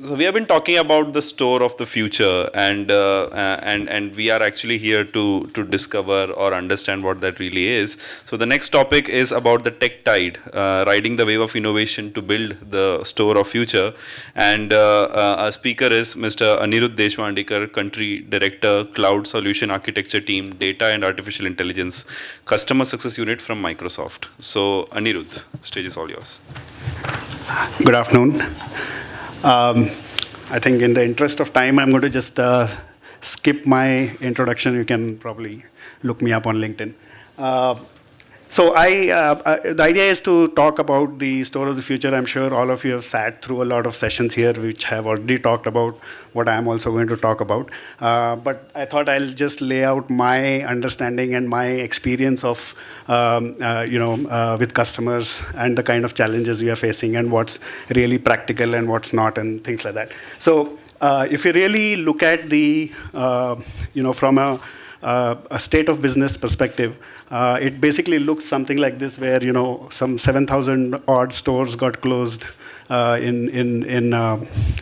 So we have been talking about the store of the future, and we are actually here to discover or understand what that really is. So the next topic is about the tech tide, riding the wave of innovation to build the store of future. And our speaker is Mr. Aniruddha Deswandikar, Country Director, Cloud Solution Architecture Team, Data and Artificial Intelligence, Customer Success Unit from Microsoft. So Aniruddha, stage is all yours. Good afternoon. I think in the interest of time, I'm going to just skip my introduction. You can probably look me up on LinkedIn. The idea is to talk about the store of the future. I'm sure all of you have sat through a lot of sessions here which have already talked about what I'm also going to talk about. But I thought I'll just lay out my understanding and my experience of, with customers and the kind of challenges we are facing and what's really practical and what's not and things like that. So if you really look at the, from a state of business perspective, it basically looks something like this, where some 7,000 odd stores got closed in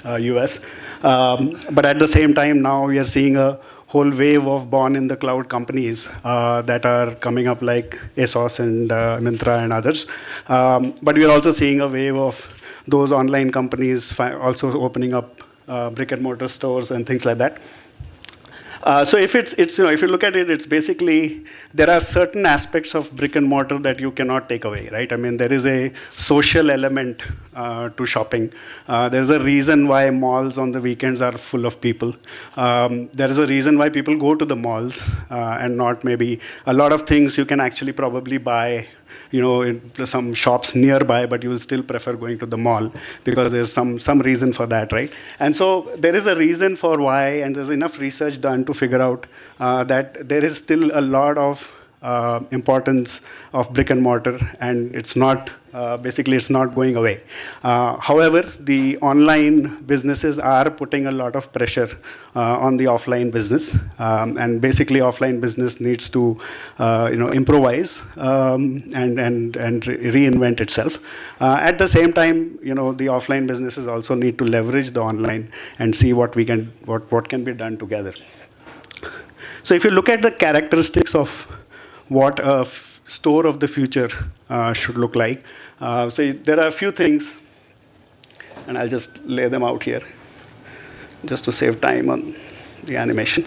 US. But at the same time, now we are seeing a whole wave of born in the cloud companies that are coming up, like ASOS and Myntra and others. But we are also seeing a wave of those online companies also opening up brick and mortar stores and things like that. So if if you look at it, it's basically, there are certain aspects of brick and mortar that you cannot take away, right? I mean, there is a social element to shopping. There's a reason why malls on the weekends are full of people. There is a reason why people go to the malls and not maybe a lot of things you can actually probably buy in some shops nearby, but you will still prefer going to the mall because there's some reason for that, right? And so there is a reason for why, and there's enough research done to figure out that there is still a lot of importance of brick and mortar, and it's not basically it's not going away. However, the online businesses are putting a lot of pressure on the offline business, and basically offline business needs to improvise and reinvent itself. At the same time, the offline businesses also need to leverage the online and see what can be done together. So if you look at the characteristics of what a store of the future should look like. So there are a few things, and I'll just lay them out here, just to save time on the animation.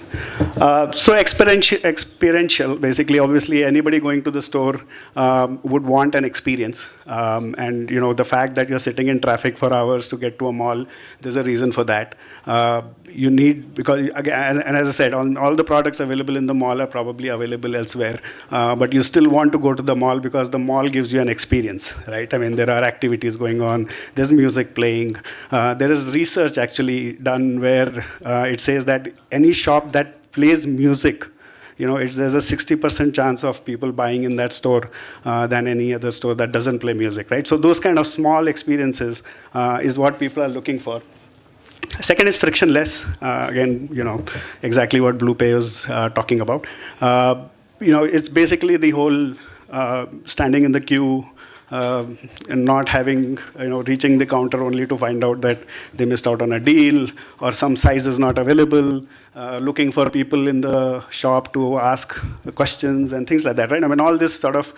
So experiential, basically, obviously, anybody going to the store would want an experience. And the fact that you're sitting in traffic for hours to get to a mall, there's a reason for that. You need, because again, and as I said, all the products available in the mall are probably available elsewhere, but you still want to go to the mall because the mall gives you an experience, right? I mean, there are activities going on, there's music playing. There is research actually done where it says that any shop that plays music, there's a 60% chance of people buying in that store than any other store that doesn't play music, right? So those kind of small experiences is what people are looking for. Second is frictionless. Again, exactly what BluePay is talking about. It's basically the whole standing in the queue and not having, reaching the counter only to find out that they missed out on a deal or some size is not available, looking for people in the shop to ask questions and things like that, right? I mean, all this sort of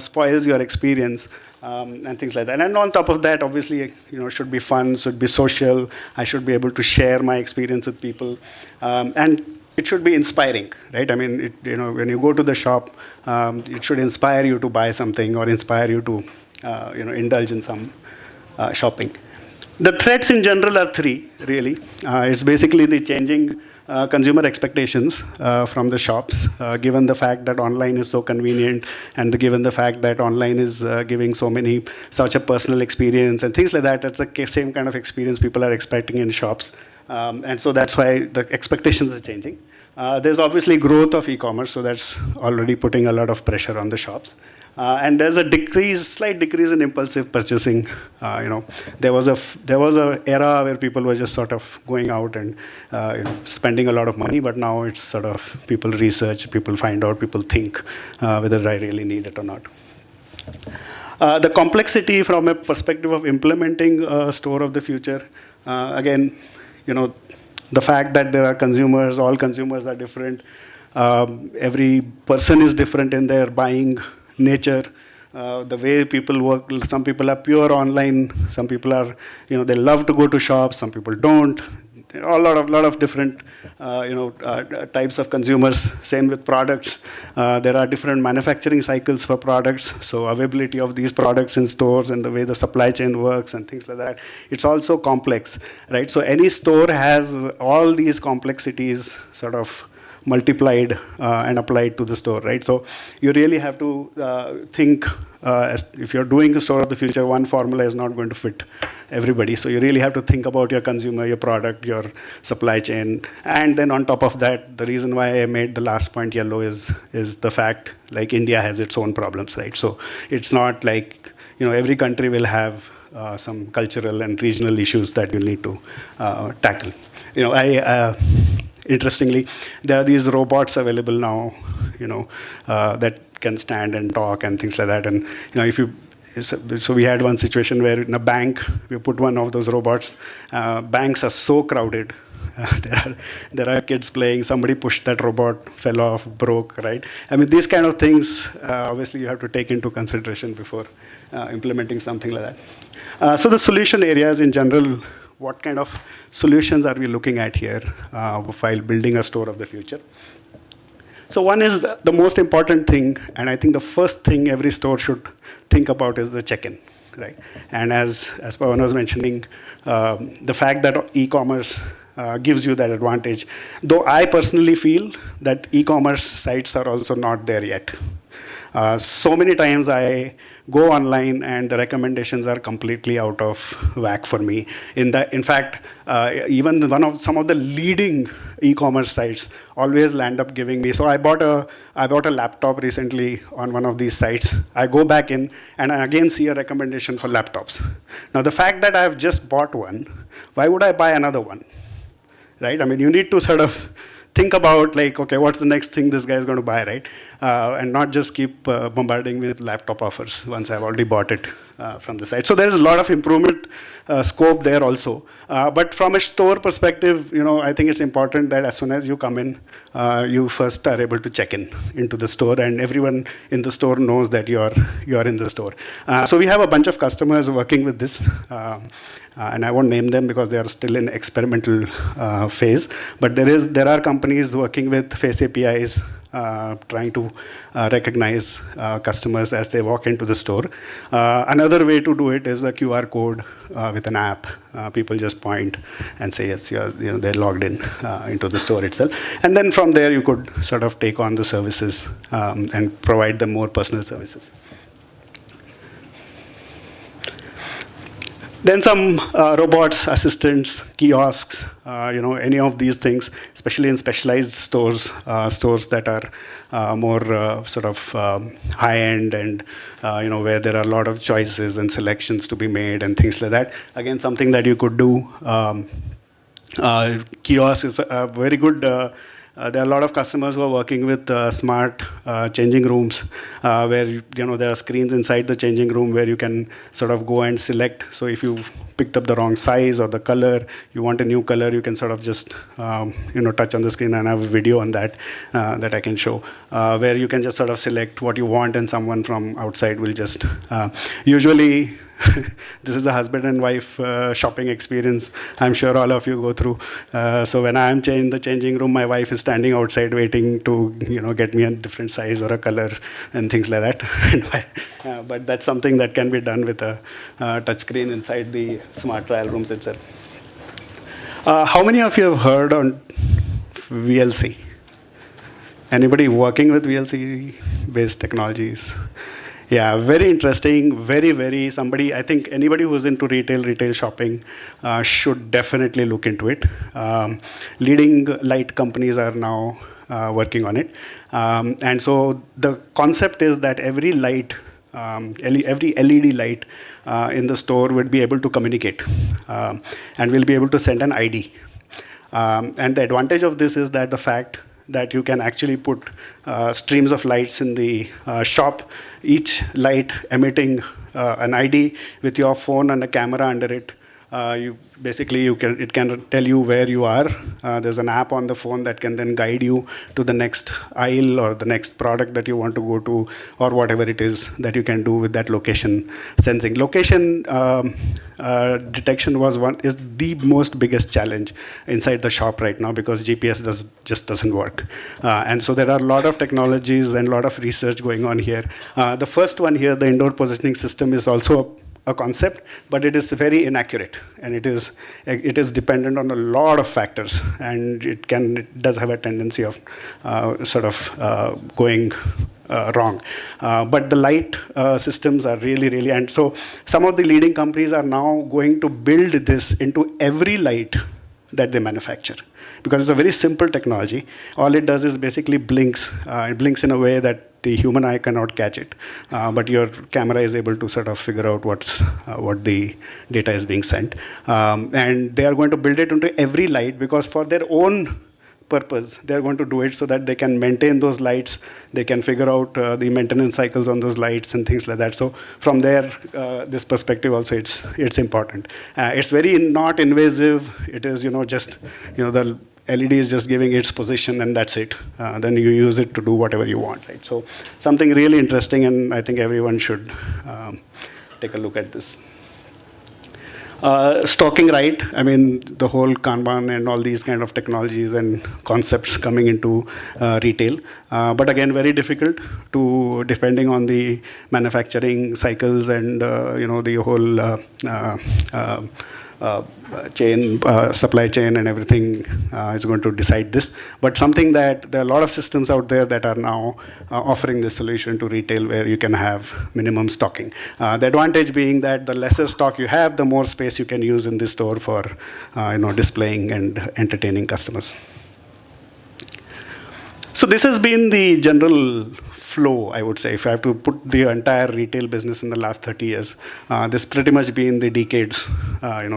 spoils your experience and things like that. And on top of that, obviously, should be fun, should be social. I should be able to share my experience with people. And it should be inspiring, right? I mean, when you go to the shop, it should inspire you to buy something or inspire you to, indulge in some shopping. The threats in general are three, really. It's basically the changing consumer expectations from the shops, given the fact that online is so convenient and given the fact that online is giving such a personal experience and things like that. That's the same kind of experience people are expecting in shops. And so that's why the expectations are changing. There's obviously growth of e-commerce, so that's already putting a lot of pressure on the shops. And there's a slight decrease in impulsive purchasing. There was a era where people were just sort of going out and spending a lot of money, but now it's sort of people research, people find out, people think whether I really need it or not. The complexity from a perspective of implementing a store of the future, again, the fact that there are consumers, all consumers are different. Every person is different in their buying nature. The way people work, some people are pure online, some people are, they love to go to shops, some people don't. A lot of different, types of consumers. Same with products. There are different manufacturing cycles for products. So availability of these products in stores and the way the supply chain works and things like that. It's also complex, right? So any store has all these complexities sort of multiplied and applied to the store, right? So you really have to think, if you're doing a store of the future, one formula is not going to fit everybody. So you really have to think about your consumer, your product, your supply chain. And then on top of that, the reason why I made the last point yellow is the fact, like India has its own problems, right? So it's not like, every country will have some cultural and regional issues that you'll need to tackle. Interestingly, there are these robots available now, that can stand and talk and things like that. And so we had one situation where in a bank we put one of those robots. Banks are so crowded. There are kids playing. Somebody pushed that robot, fell off, broke. Right? I mean, these kind of things. Obviously, you have to take into consideration before implementing something like that. So the solution areas in general. What kind of solutions are we looking at here while building a store of the future? So one is the most important thing, and I think the first thing every store should think about is the check-in, right? And as Pawan was mentioning, the fact that e-commerce gives you that advantage. Though I personally feel that e-commerce sites are also not there yet. So many times I go online and the recommendations are completely out of whack for me. In fact, even some of the leading e-commerce sites always land up giving me. So I bought a laptop recently on one of these sites. I go back in and I again see a recommendation for laptops. Now the fact that I have just bought one, why would I buy another one? Right? I mean, you need to sort of think about like, okay, what's the next thing this guy is going to buy, right? And not just keep bombarding me with laptop offers once I've already bought it from the site. So there is a lot of improvement scope there also. But from a store perspective, I think it's important that as soon as you come in, you first are able to check into the store, and everyone in the store knows that you're in the store. So we have a bunch of customers working with this. And I won't name them because they are still in experimental phase. But there are companies working with face APIs, trying to recognize customers as they walk into the store. Another way to do it is a QR code with an app. People just point and say, yes, they're logged into the store itself. And then from there, you could sort of take on the services and provide them more personal services. Then some robots, assistants, kiosks, any of these things, especially in specialized stores that are more sort of high-end and, where there are a lot of choices and selections to be made and things like that. Again, something that you could do. Kiosk is a very good. There are a lot of customers who are working with smart changing rooms, where there are screens inside the changing room where you can sort of go and select. So if you picked up the wrong size or the color, you want a new color, you can sort of just touch on the screen, and I have a video on that that I can show, where you can just sort of select what you want, and someone from outside will just usually. This is a husband and wife shopping experience. I'm sure all of you go through. So when I'm in the changing room, my wife is standing outside waiting to get me a different size or a color and things like that. But that's something that can be done with a touch screen inside the smart trial rooms itself. How many of you have heard on VLC? Anybody working with VLC-based technologies? Yeah, very interesting, very, I think anybody who's into retail shopping should definitely look into it. Leading light companies are now working on it. And so the concept is that every light, every LED light in the store would be able to communicate and will be able to send an ID. And the advantage of this is that the fact that you can actually put streams of lights in the shop, each light emitting an ID with your phone and a camera under it. It can tell you where you are. There's an app on the phone that can then guide you to the next aisle or the next product that you want to go to, or whatever it is that you can do with that location sensing. Location detection is the most biggest challenge inside the shop right now, because GPS just doesn't work. And so there are a lot of technologies and a lot of research going on here. The first one here, the indoor positioning system, is also a concept, but it is very inaccurate, and it is dependent on a lot of factors, and it does have a tendency of going wrong. But the light systems are really, and so some of the leading companies are now going to build this into every light that they manufacture, because it's a very simple technology. All it does is basically blinks. It blinks in a way that the human eye cannot catch it, but your camera is able to sort of figure out what the data is being sent. And they are going to build it into every light, because for their own purpose, they're going to do it so that they can maintain those lights. They can figure out the maintenance cycles on those lights and things like that. So from there, this perspective also, it's important. It's very not invasive. It is, just, the LED is just giving its position, and that's it. Then you use it to do whatever you want, right? So something really interesting, and I think everyone should take a look at this. Stocking right, I mean, the whole Kanban and all these kind of technologies and concepts coming into retail. But again, very difficult to, depending on the manufacturing cycles and, the whole supply chain and everything is going to decide this. But something that there are a lot of systems out there that are now offering this solution to retail, where you can have minimum stocking. The advantage being that the lesser stock you have, the more space you can use in the store for displaying and entertaining customers. So this has been the general flow, I would say. If I have to put the entire retail business in the last 30 years, this pretty much been the decades.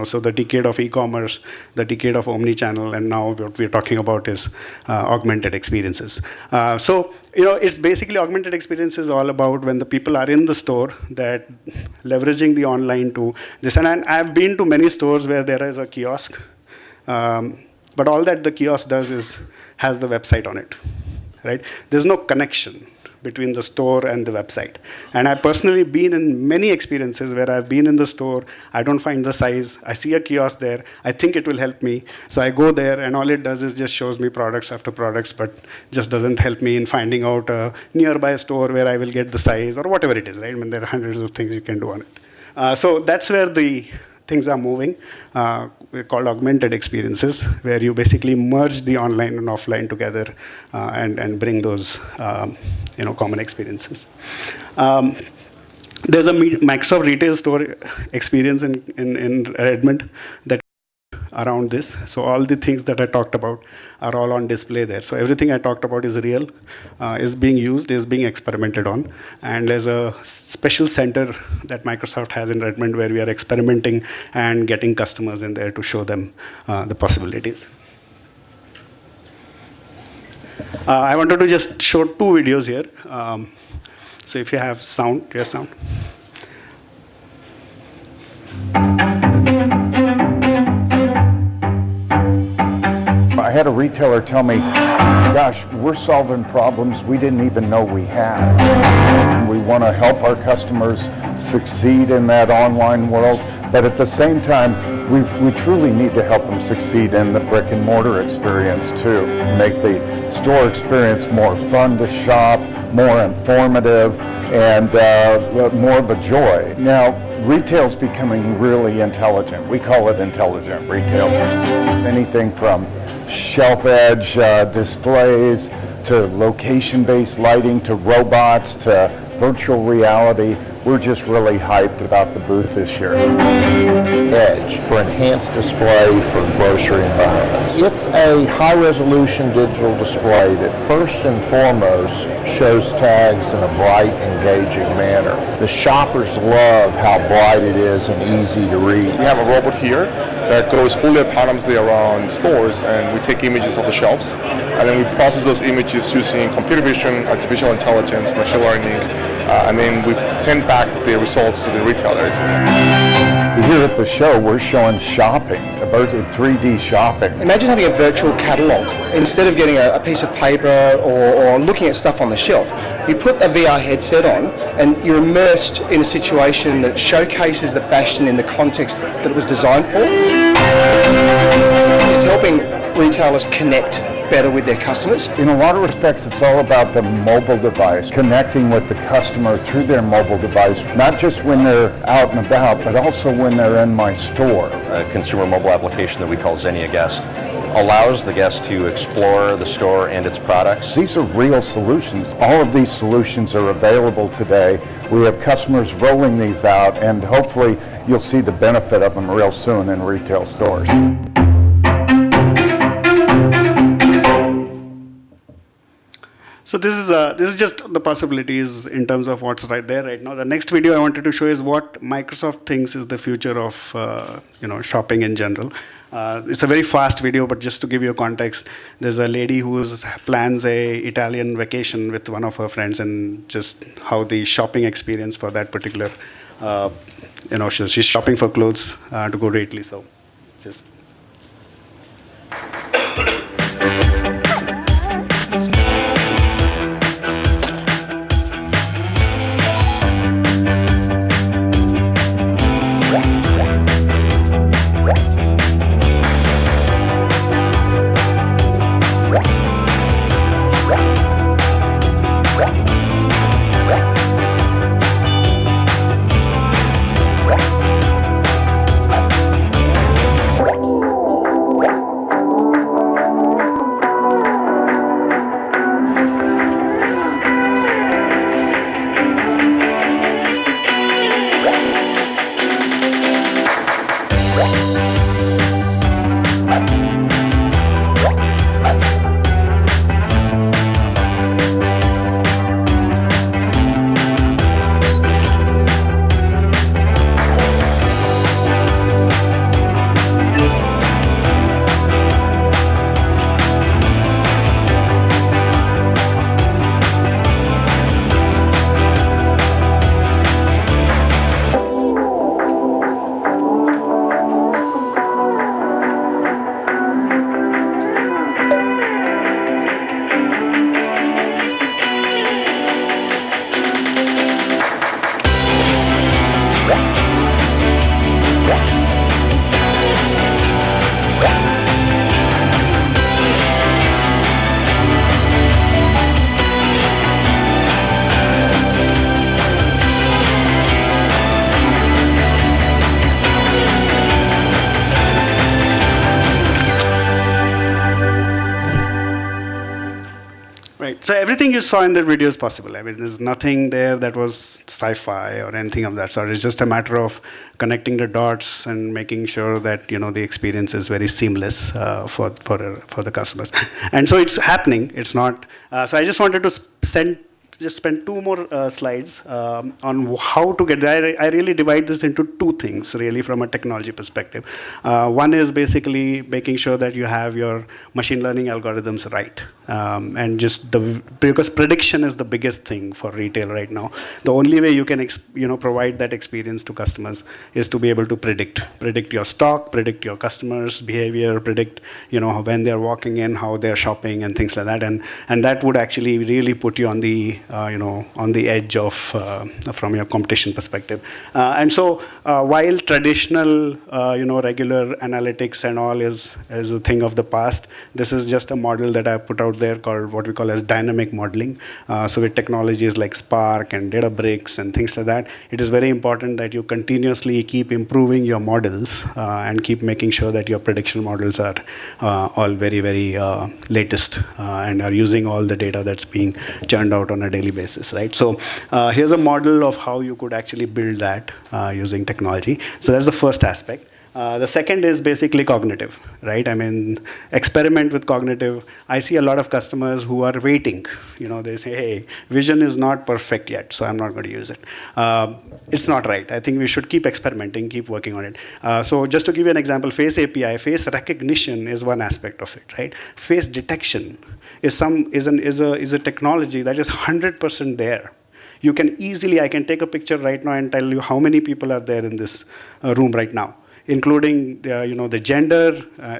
So the decade of e-commerce, the decade of omni-channel, and now what we're talking about is augmented experiences. So it's basically augmented experiences all about when the people are in the store, that leveraging the online to this. And I've been to many stores where there is a kiosk, but all that the kiosk does is has the website on it, right? There's no connection between the store and the website. And I've personally been in many experiences where I've been in the store, I don't find the size, I see a kiosk there, I think it will help me, so I go there, and all it does is just shows me products after products, but just doesn't help me in finding out a nearby store where I will get the size or whatever it is, right? I mean, there are hundreds of things you can do on it. So that's where the things are moving, called augmented experiences, where you basically merge the online and offline together and bring those common experiences. There's a Microsoft Retail Store experience in Redmond that around this. So all the things that I talked about are all on display there. So everything I talked about is real, is being used, is being experimented on. And there's a special center that Microsoft has in Redmond where we are experimenting and getting customers in there to show them the possibilities. I wanted to just show 2 videos here. So if you have sound, your sound. I had a retailer tell me, gosh, we're solving problems we didn't even know we had. We want to help our customers succeed in that online world, but at the same time, we truly need to help them succeed in the brick and mortar experience too. Make the store experience more fun to shop, more informative, and more of a joy. Now, retail's becoming really intelligent. We call it intelligent retail. Anything from shelf edge displays to location-based lighting to robots to virtual reality. We're just really hyped about the booth this year. Edge for enhanced display for grocery environments. It's a high-resolution digital display that first and foremost shows tags in a bright, engaging manner. The shoppers love how bright it is and easy to read. We have a robot here that goes fully autonomously around stores, and we take images of the shelves, and then we process those images using computer vision, artificial intelligence, machine learning, and then we send back the results to the retailers. Here at the show, we're showing shopping, a virtual 3D shopping. Imagine having a virtual catalog. Instead of getting a piece of paper or looking at stuff on the shelf, you put a VR headset on and you're immersed in a situation that showcases the fashion in the context that it was designed for. It's helping retailers connect better with their customers. In a lot of respects, it's all about the mobile device, connecting with the customer through their mobile device, not just when they're out and about, but also when they're in my store. A consumer mobile application that we call Xenia Guest allows the guest to explore the store and its products. These are real solutions. All of these solutions are available today. We have customers rolling these out, and hopefully you'll see the benefit of them real soon in retail stores. So this is just the possibilities in terms of what's right there right now. The next video I wanted to show is what Microsoft thinks is the future of shopping in general. It's a very fast video, but just to give you a context, there's a lady who plans a Italian vacation with one of her friends, and just how the shopping experience for that particular, she's shopping for clothes to go to Italy. So just. So everything you saw in that video is possible. I mean, there's nothing there that was sci-fi or anything of that sort. It's just a matter of connecting the dots and making sure that the experience is very seamless for the customers. And so it's happening. It's not. So I just wanted to spend two more slides on how to get there. I really divide this into two things, really, from a technology perspective. One is basically making sure that you have your machine learning algorithms right. And just because prediction is the biggest thing for retail right now. The only way you can provide that experience to customers is to be able to predict your stock, predict your customers' behavior, predict when they're walking in, how they're shopping, and things like that. And that would actually really put you on the on the edge of from your competition perspective. And so while traditional regular analytics and all is a thing of the past, this is just a model that I put out there called what we call as dynamic modeling. So with technologies like Spark and Databricks and things like that, it is very important that you continuously keep improving your models and keep making sure that your prediction models are all very, very latest and are using all the data that's being churned out on a daily basis, right? So here's a model of how you could actually build that using technology. So that's the first aspect. The second is basically cognitive, right? I mean, experiment with cognitive. I see a lot of customers who are waiting. You know, they say, hey, vision is not perfect yet, so I'm not going to use it. It's not right. I think we should keep experimenting, keep working on it. So just to give you an example, Face API, face recognition is one aspect of it, right? Face detection is a technology that is 100% there. You can easily, I can take a picture right now and tell you how many people are there in this room right now, including the gender,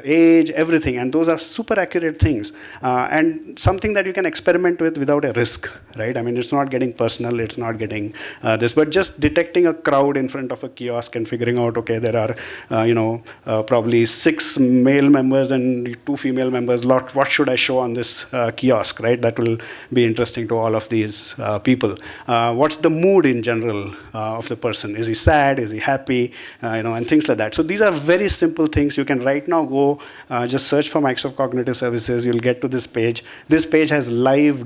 age, everything, and those are super accurate things, and something that you can experiment with without a risk, right? I mean, it's not getting personal, it's not getting this, but just detecting a crowd in front of a kiosk and figuring out, okay, there are probably 6 male members and 2 female members. What should I show on this kiosk, right? That will be interesting to all of these people. What's the mood in general of the person? Is he sad? Is he happy? And things like that. So these are very simple things. You can right now go just search for Microsoft Cognitive Services. You'll get to this page. This page has live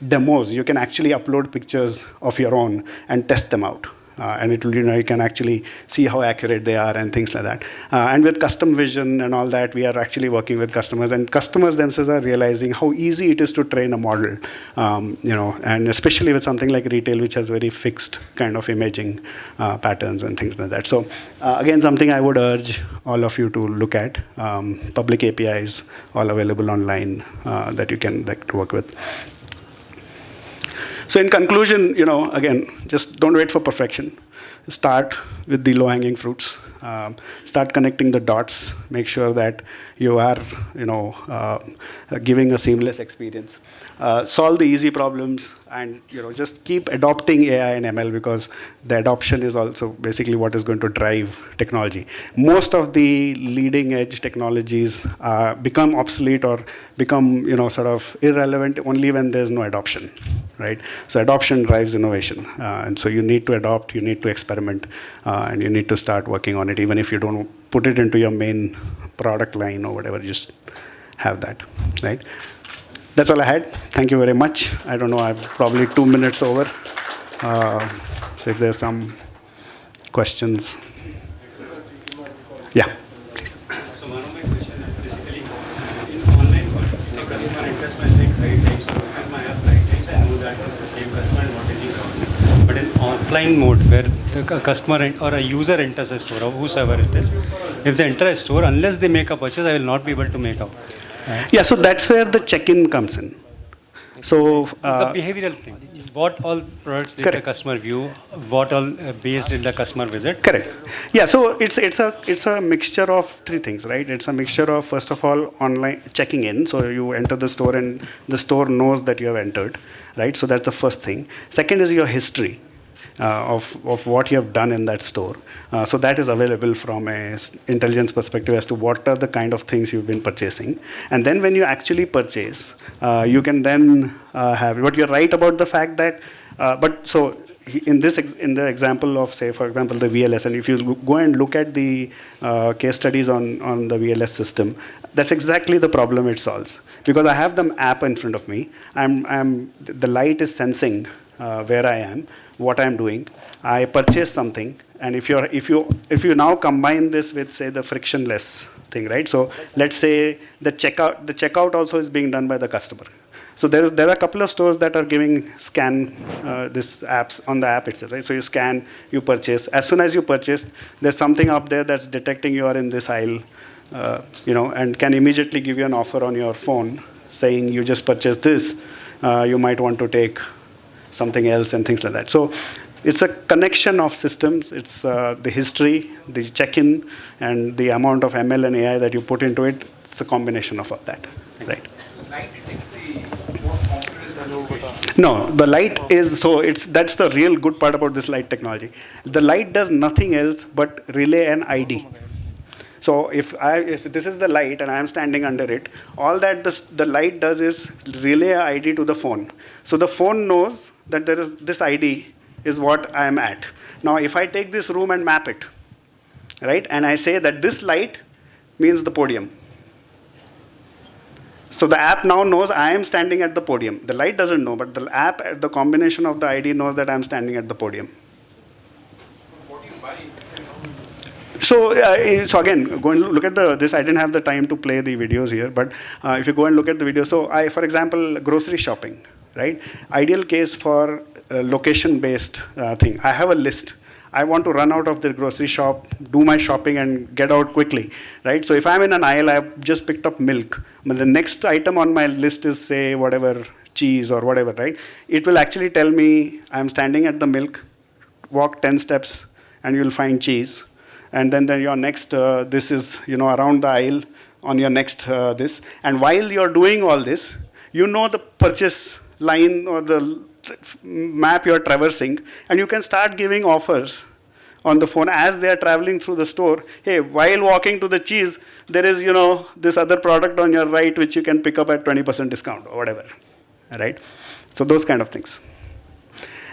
demos. You can actually upload pictures of your own and test them out. And it will, you can actually see how accurate they are and things like that. And with custom vision and all that, we are actually working with customers, and customers themselves are realizing how easy it is to train a model, and especially with something like retail, which has very fixed kind of imaging patterns and things like that. So again, something I would urge all of you to look at. Public APIs, all available online that you can work with. So in conclusion, again, just don't wait for perfection. Start with the low-hanging fruits. Start connecting the dots. Make sure that you are, giving a seamless experience. Solve the easy problems, and just keep adopting AI and ML, because the adoption is also basically what is going to drive technology. Most of the leading edge technologies become obsolete or become sort of irrelevant only when there's no adoption, right? So adoption drives innovation, and so you need to adopt, you need to experiment, and you need to start working on it, even if you don't put it into your main product line or whatever. Just have that, right? That's all I had. Thank you very much. I don't know, I'm probably 2 minutes over. So if there's some questions. Yeah. So one of my questions is basically, in online, the customer interest might take right time. So because my app right times, I know that it's the same customer and what is he cost. But in offline mode, where the customer or a user enters a store, or whosoever it is, if they enter a store, unless they make a purchase, I will not be able to make out. Yeah, so that's where the check-in comes in. So the behavioral thing, what all products did the customer view, what all based in the customer visit? Correct. Yeah, so it's a mixture of 3 things, right? It's a mixture of, first of all, online checking in. So you enter the store and the store knows that you have entered, right? So that's the first thing. Second is your history. Of what you have done in that store. So that is available from an intelligence perspective as to what are the kind of things you've been purchasing. And then when you actually purchase, you can then have, what you're right about the fact that, but so in the example of, say, for example, the VLS, and if you go and look at the case studies on the VLS system, that's exactly the problem it solves. Because I have the app in front of me, the light is sensing where I am, what I'm doing. I purchase something, and if you now combine this with, say, the frictionless thing, right? So let's say the checkout also is being done by the customer. So there are a couple of stores that are giving scan this apps on the app itself, right? So you scan, you purchase. As soon as you purchase, there's something up there that's detecting you are in this aisle, and can immediately give you an offer on your phone saying you just purchased this. You might want to take something else and things like that. So it's a connection of systems. It's the history, the check-in, and the amount of ML and AI that you put into it. It's a combination of all that, right? No, the light is, so that's the real good part about this light technology. The light does nothing else but relay an ID. So if this is the light and I am standing under it, all that the light does is relay an ID to the phone. So the phone knows that there is this ID is what I am at. Now if I take this room and map it, right, and I say that this light means the podium. So the app now knows I am standing at the podium. The light doesn't know, but the app, the combination of the ID knows that I'm standing at the podium. So again, go and look at this. I didn't have the time to play the videos here, but if you go and look at the video, so for example, grocery shopping, right? Ideal case for location-based thing. I have a list. I want to run out of the grocery shop, do my shopping, and get out quickly, right? So if I'm in an aisle, I've just picked up milk, but the next item on my list is, say, whatever, cheese or whatever, right? It will actually tell me I'm standing at the milk, walk 10 steps, and you'll find cheese. And then your next, this is, around the aisle on your next this. And while you're doing all this, you know the purchase line or the map you're traversing, and you can start giving offers on the phone as they are traveling through the store. Hey, while walking to the cheese, there is, this other product on your right which you can pick up at 20% discount or whatever, right? So those kind of things.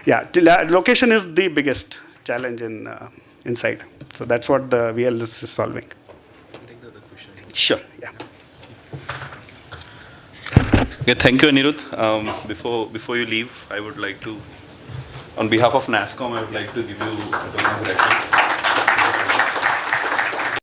Yeah, location is the biggest challenge inside. So that's what the VL is solving. Take the other question. Sure, yeah. Okay, thank you, Aniruddha. Before you leave, I would like to, on behalf of NASSCOM, I would like to give you a congratulations.